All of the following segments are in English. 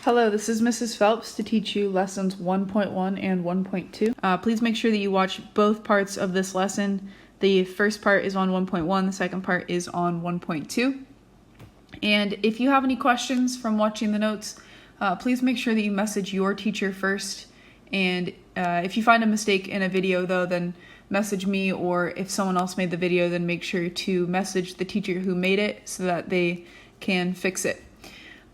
Hello, this is Mrs. Phelps to teach you lessons 1.1 and 1.2. Please make sure that you watch both parts of this lesson. The first part is on 1.1, the second part is on 1.2. And if you have any questions from watching the notes, please make sure that you message your teacher first. And if you find a mistake in a video though, then message me, or if someone else made the video, then make sure to message the teacher who made it so that they can fix it.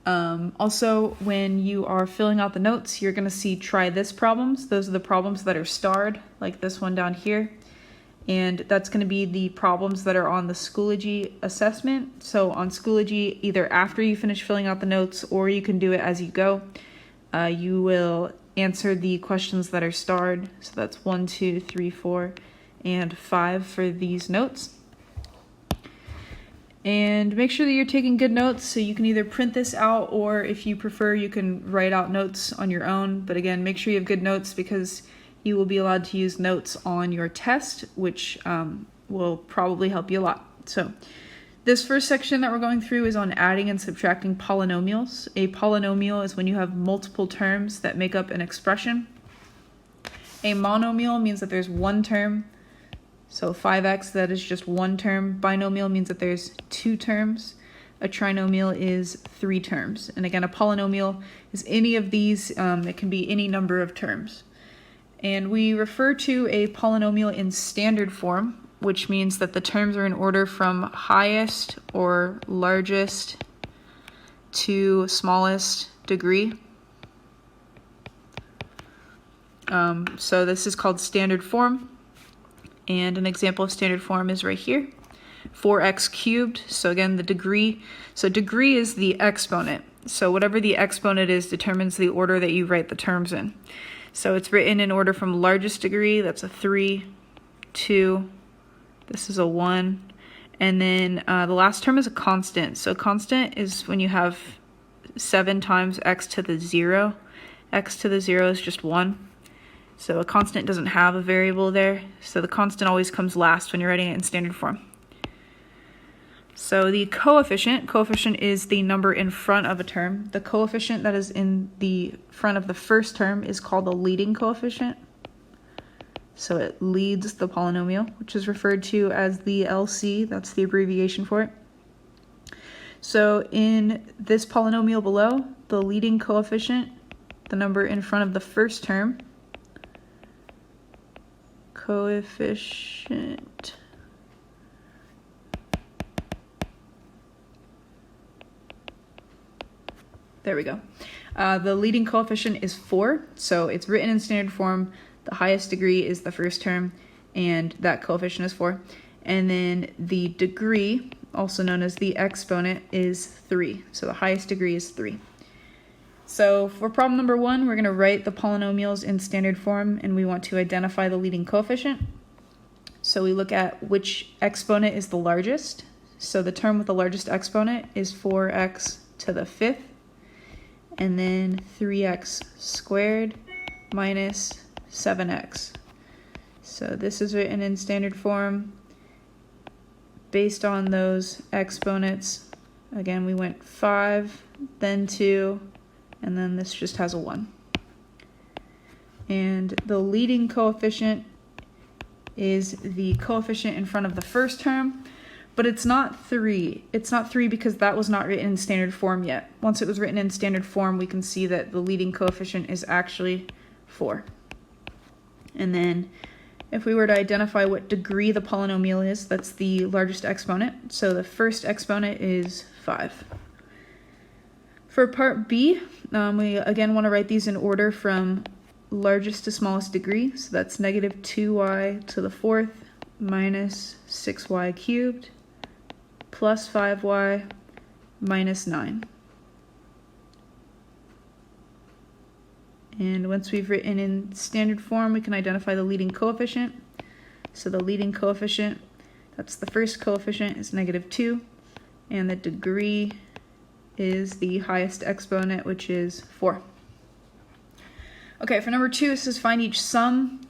Also, when you are filling out the notes, you're going to see try this problems. Those are the problems that are starred, like this one down here. And that's going to be the problems that are on the Schoology assessment. So on Schoology, either after you finish filling out the notes or you can do it as you go, you will answer the questions that are starred. So that's 1, 2, 3, 4, and 5 for these notes. And make sure that you're taking good notes, so you can either print this out, or if you prefer, you can write out notes on your own. But again, make sure you have good notes, because you will be allowed to use notes on your test, which will probably help you a lot. So this first section that we're going through is on adding and subtracting polynomials. A polynomial is when you have multiple terms that make up an expression. A monomial means that there's one term. So 5x, that is just one term. Binomial means that there's two terms. A trinomial is 3 terms. And again, a polynomial is any of these. It can be any number of terms. And we refer to a polynomial in standard form, which means that the terms are in order from highest or largest to smallest degree. So this is called standard form. And an example of standard form is right here, 4x cubed. So again, the degree. So degree is the exponent. So whatever the exponent is determines the order that you write the terms in. So it's written in order from largest degree, that's a 3, 2, this is a 1. And then the last term is a constant. So constant is when you have 7 times x to the 0. X to the 0 is just 1. So a constant doesn't have a variable there, so the constant always comes last when you're writing it in standard form. So the coefficient is the number in front of a term. The coefficient that is in the front of the first term is called the leading coefficient. So it leads the polynomial, which is referred to as the LC, that's the abbreviation for it. So in this polynomial below, the leading coefficient, the number in front of the first term, coefficient there we go. The leading coefficient is 4, so it's written in standard form. The highest degree is the first term, and that coefficient is 4. And then the degree, also known as the exponent, is 3. So the highest degree is 3. So for problem number 1, we're going to write the polynomials in standard form, and we want to identify the leading coefficient. So we look at which exponent is the largest. So the term with the largest exponent is 4x to the 5th, and then 3x squared minus 7x. So this is written in standard form based on those exponents. Again, we went 5, then 2, and then this just has a 1. And the leading coefficient is the coefficient in front of the first term, but it's not 3. It's not 3 because that was not written in standard form yet. Once it was written in standard form, we can see that the leading coefficient is actually 4. And then if we were to identify what degree the polynomial is, that's the largest exponent. So the first exponent is 5. For part B, we again want to write these in order from largest to smallest degree. So that's negative 2y to the 4th minus 6y cubed plus 5y minus 9. And once we've written in standard form, we can identify the leading coefficient. So the leading coefficient, that's the first coefficient, is negative 2, and the degree is the highest exponent, which is 4. Okay, for number 2, this is find each sum.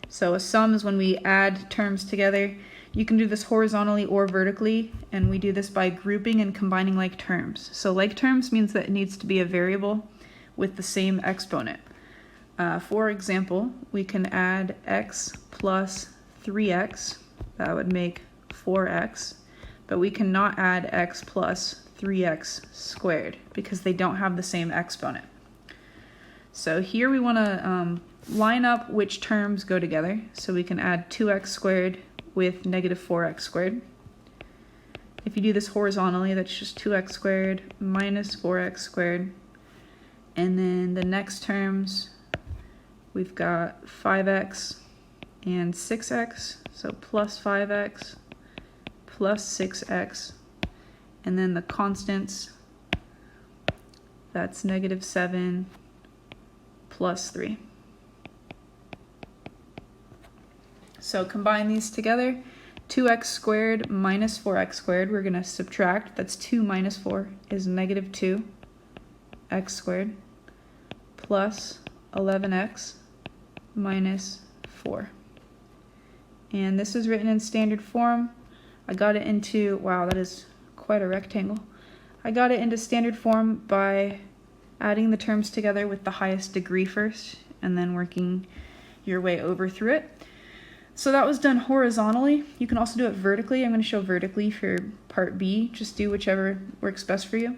So a sum is when we add terms together. You can do this horizontally or vertically, and we do this by grouping and combining like terms. So like terms means that it needs to be a variable. with the same exponent. For example, we can add x plus 3x, that would make 4x, but we cannot add x plus 3x squared because they don't have the same exponent. So here we want to line up which terms go together. So we can add 2x squared with negative 4x squared. If you do this horizontally, that's just 2x squared minus 4x squared. And then the next terms, we've got 5x and 6x, so plus 5x plus 6x. And then the constants, that's negative 7 plus 3. So combine these together. 2x squared minus 4x squared, we're going to subtract. That's 2 minus 4 is negative 2x squared plus 11x minus 4. And this is written in standard form. I got it into, wow, that is quite a rectangle. I got it into standard form by adding the terms together with the highest degree first and then working your way over through it. So that was done horizontally. You can also do it vertically. I'm going to show vertically for part B. Just do whichever works best for you.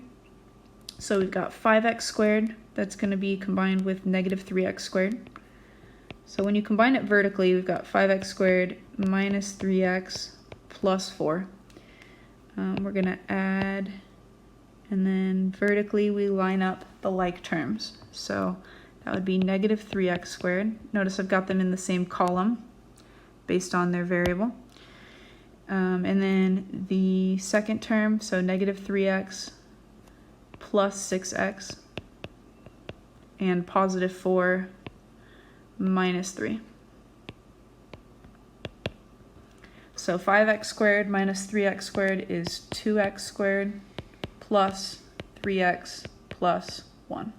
So we've got 5x squared. That's going to be combined with negative 3x squared. So when you combine it vertically, we've got 5x squared minus 3x plus 4. We're going to add, and then vertically we line up the like terms. So that would be negative 3x squared. Notice I've got them in the same column based on their variable. And then the second term, so negative 3x plus 6x and positive 4 minus 3. So 5x squared minus 3x squared is 2x squared plus 3x plus 1.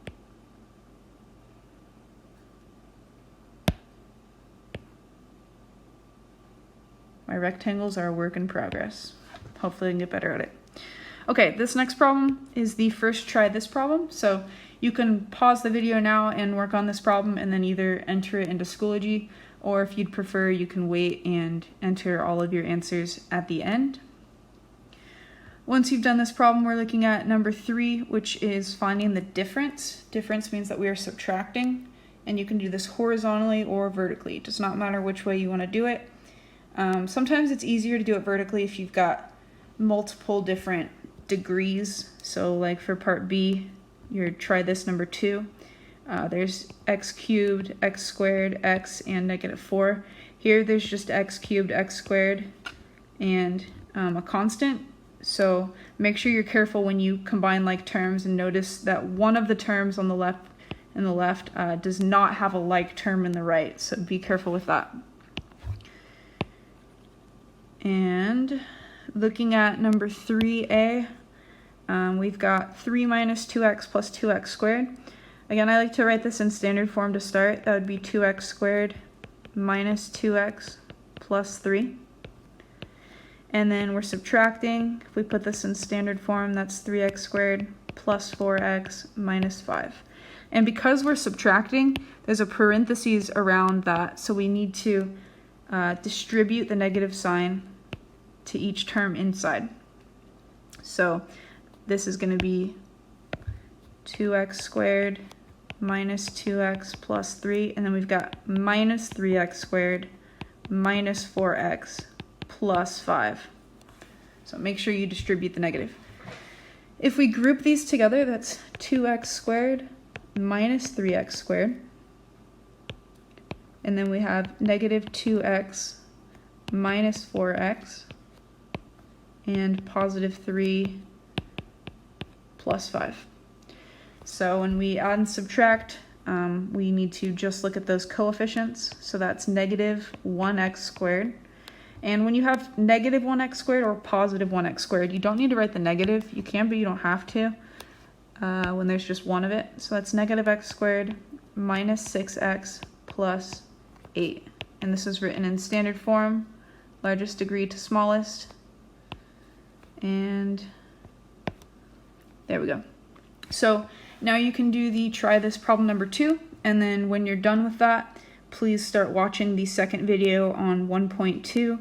My rectangles are a work in progress. Hopefully I can get better at it. Okay, this next problem is the first try this problem. So you can pause the video now and work on this problem and then either enter it into Schoology, or if you'd prefer, you can wait and enter all of your answers at the end. Once you've done this problem, we're looking at number 3, which is finding the difference. Difference means that we are subtracting, and you can do this horizontally or vertically. It does not matter which way you want to do it. Sometimes it's easier to do it vertically if you've got multiple different degrees. So like for part B, you try this number 2. There's x cubed, x squared, x, and negative 4. Here there's just x cubed, x squared, and a constant. So make sure you're careful when you combine like terms and notice that one of the terms on the left does not have a like term in the right. So be careful with that. And looking at number 3a, we've got 3 minus 2x plus 2x squared. Again, I like to write this in standard form to start. That would be 2x squared minus 2x plus 3. And then we're subtracting. If we put this in standard form, that's 3x squared plus 4x minus 5. And because we're subtracting, there's a parentheses around that, so we need to distribute the negative sign to each term inside. So this is going to be 2x squared minus 2x plus 3, and then we've got minus 3x squared minus 4x plus 5. So make sure you distribute the negative. If we group these together, that's 2x squared minus 3x squared. And then we have negative 2x minus 4x and positive 3 plus 5. So when we add and subtract, we need to just look at those coefficients. So that's negative 1x squared. And when you have negative 1x squared or positive 1x squared, you don't need to write the negative. You can, but you don't have to when there's just one of it. So that's negative x squared minus 6x plus 8. And this is written in standard form, largest degree to smallest. And there we go. So Now you can do the try this problem number 2, and then when you're done with that, please start watching the second video on 1.2,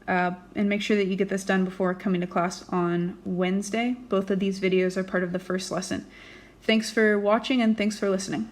and make sure that you get this done before coming to class on Wednesday. Both of these videos are part of the first lesson. Thanks for watching and thanks for listening.